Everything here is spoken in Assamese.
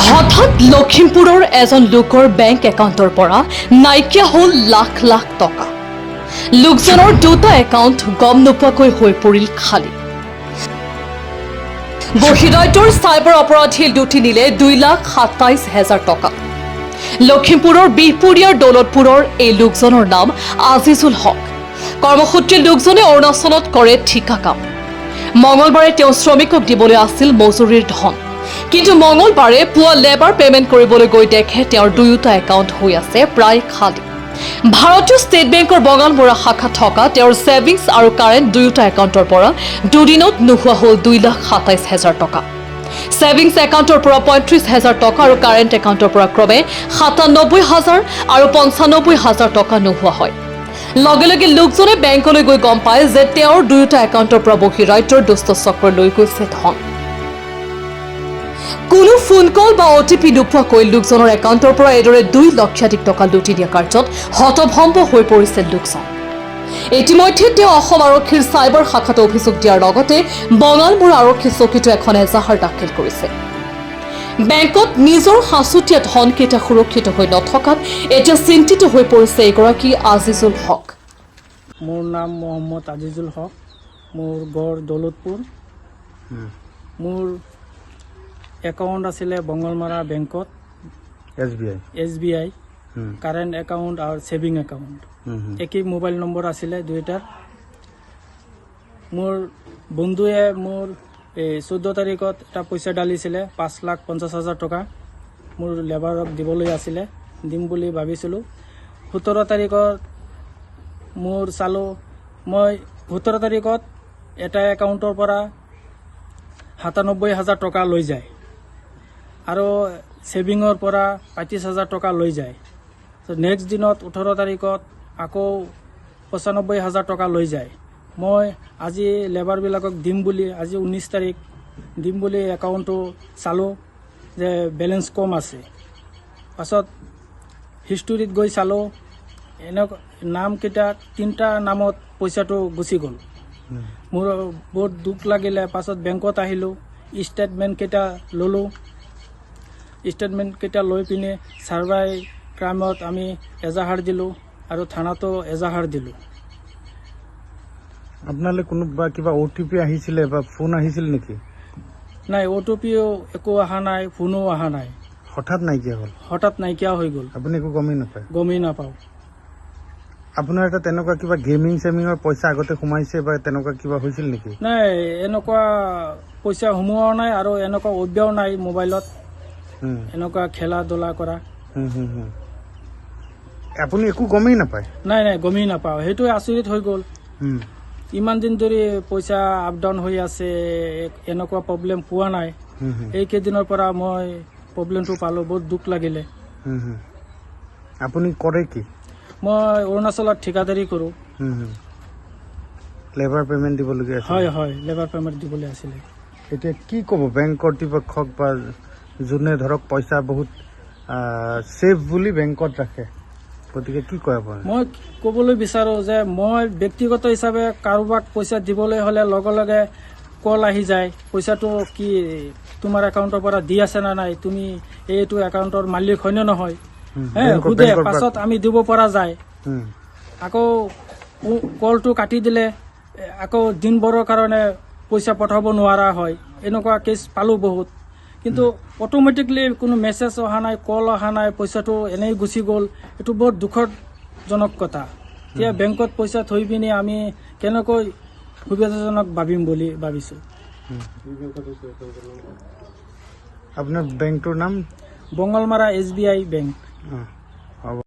হঠাৎ লখিমপুৰৰ এজন লোকৰ বেংক একাউণ্টৰ পৰা নাইকিয়া হ'ল লাখ লাখ টকা। লোকজনৰ দুটা একাউণ্ট গম নোপোৱাকৈ হৈ পৰিল খালী। বহিৰাজ্যৰ চাইবাৰ অপৰাধীয়ে লুটি নিলে 2,27,000 টকা। লখিমপুৰৰ বিহপুৰীয়াৰ দৌলতপুৰৰ এই লোকজনৰ নাম আজিজুল হক। কৰ্মসূত্ৰে লোকজনে অৰুণাচলত কৰে ঠিকা কাম। মঙলবাৰে তেওঁ শ্ৰমিকক দিবলৈ আছিল মজুৰিৰ ধন, কিন্তু মঙলবাৰে পুৱা লেবাৰ পেমেণ্ট কৰিবলৈ গৈ দেখে তেওঁৰ দুয়োটা একাউণ্ট হৈ আছে প্ৰায় খালী। ভাৰতীয় ষ্টেট বেংকৰ বঙালমৰা শাখাত থকা তেওঁৰ ছেভিংছ আৰু কাৰেণ্ট দুয়োটা একাউণ্টৰ পৰা দুদিনত নোহোৱা হ'ল 2,27,000 টকা। ছেভিংছ একাউণ্টৰ পৰা 35,000 টকা আৰু কাৰেণ্ট একাউণ্টৰ পৰা ক্ৰমে 97,000 আৰু 95,000 টকা নোহোৱা হয়। লগে লগে লোকজনে বেংকলৈ গৈ গম পায় যে তেওঁৰ দুয়োটা একাউণ্টৰ পৰা বহিৰাজ্যৰ দুষ্ট চক্ৰ লৈ গৈছে ধন। কোনো ফোন কল বা অটিপি নোপোৱাকৈ লোকজনৰ একাউণ্টৰ পৰা এইদৰে 2 লক্ষাধিক টকা লুটি দিয়া কাৰ্যত হতভম্ব হৈ পৰিছে লোকজন। ইতিমধ্যে তেওঁ অসম আৰক্ষীৰ চাইবাৰ শাখাত অভিযোগ দিয়াৰ লগতে বঙালমৰা আৰক্ষী চকীতো এখন এজাহাৰ দাখিল কৰিছে। বেংকত নিজৰ সাঁচতীয়া ধনকেইটা সুৰক্ষিত হৈ নথকাত এতিয়া চিন্তিত হৈ পৰিছে এগৰাকী আজিজুল হক। মোৰ নাম মোহাম্মদ আজিজুল হক, মোৰ গড় দৌলতপুৰ। মোৰ একাউণ্ট আছিলে বঙালমৰা বেংকত, SBI কাৰেণ্ট একাউণ্ট আৰু ছেভিং একাউণ্ট, একেই মোবাইল নম্বৰ আছিলে দুয়োটাৰ। মোৰ বন্ধুৱে মোৰ 14 তাৰিখত এটা পইচা ডালিছিলে 5,50,000 টকা। মোৰ লেবাৰক দিবলৈ আছিলে, দিম বুলি ভাবিছিলোঁ। 17 তাৰিখত মোৰ চালোঁ, মই 17 তাৰিখত এটা একাউণ্টৰ পৰা 97,000 টকা লৈ যায় আৰু ছেভিঙৰ পৰা 25,000 টকা লৈ যায়। নেক্সট দিনত 18 তাৰিখত আকৌ 95,000 টকা লৈ যায়। মই আজি লেবাৰবিলাকক দিম বুলি, আজি 19 তাৰিখ দিম বুলি একাউণ্টটো চালোঁ যে বেলেঞ্চ কম আছে। পাছত হিষ্টৰীত গৈ চালোঁ, এনেকুৱা নামকেইটা 3টা নামত পইচাটো গুচি গ'ল। মোৰ বহুত দুখ লাগিলে। পাছত বেংকত আহিলোঁ, ষ্টেটমেণ্টকেইটা ল'লোঁ। ষ্টেটমেণ্টকেইটা লৈ পিনে চাইবাৰ ক্ৰাইমত আমি এজাহাৰ দিলোঁ আৰু থানাতো এজাহাৰ দিলোঁ। আপোনালৈ কোনোবা কিবা OTP আহিছিলে বা ফোন আহিছিল নেকি? নাই, OTPও একো অহা নাই, ফোনো অহা নাই। হঠাৎ নাইকিয়া হ'ল? হঠাৎ নাইকিয়া হৈ গ'ল। আপুনি একো গমেই নাপায়? গমেই নাপাওঁ। আপোনাৰ এটা তেনেকুৱা কিবা গেমিং চেমিঙৰ পইচা আগতে সোমাইছে বা তেনেকুৱা কিবা হৈছিল নেকি? নাই, এনেকুৱা পইচা সোমোৱাও নাই আৰু এনেকুৱা অভ্যাসও নাই মোবাইলত এনেকুৱা খেলা ধূলা কৰা। আপুনি একো গমেই নাপায়? নাই, গমেই নাপাওঁ। সেইটোৱে আচৰিত হৈ গ'ল। ইমান দিন ধৰি পইচা আপ ডাউন হৈ আছে, এনেকুৱা প্ৰব্লেম পোৱা নাই। এইকেইদিনৰ পৰা মই প্ৰব্লেমটো পালোঁ, বহুত দুখ লাগিলে। আপুনি কৰে কি? মই অৰুণাচলত ঠিকাদাৰী কৰোঁ। লেবাৰ পেমেণ্ট দিবলগীয়া আছে? হয়, লেবাৰ পেমেণ্ট দিবলৈ আছিলে। এতিয়া কি ক'ব বেংক কৰ্তৃপক্ষক বা যোনে ধৰক পইচা বহুত ছেফ বুলি বেংকত ৰাখে, গতিকে কি কয় আপুনি? মই ক'বলৈ বিচাৰোঁ যে মই ব্যক্তিগত হিচাপে কাৰোবাক পইচা দিবলৈ হ'লে লগে লগে কল আহি যায়, পইচাটো কি তোমাৰ একাউণ্টৰ পৰা দি আছে নে নাই, তুমি এইটো একাউণ্টৰ মালিক হয় নে নহয়, সোধে। পাছত আমি দিব পৰা যায়। আকৌ কলটো কাটি দিলে আকৌ দিনবোৰৰ কাৰণে পইচা পঠাব নোৱাৰা হয়। এনেকুৱা কেছ পালোঁ বহুত। কিন্তু অট'মেটিকলি কোনো মেছেজ অহা নাই, কল অহা নাই, পইচাটো এনেই গুচি গ'ল। এইটো বহুত দুখজনক কথা। এতিয়া বেংকত পইচা থৈ পিনি আমি কেনেকৈ সুবিধাজনক ভাবিম বুলি ভাবিছোঁ। আপোনাৰ বেংকটোৰ নাম? Bongalmora SBI bank.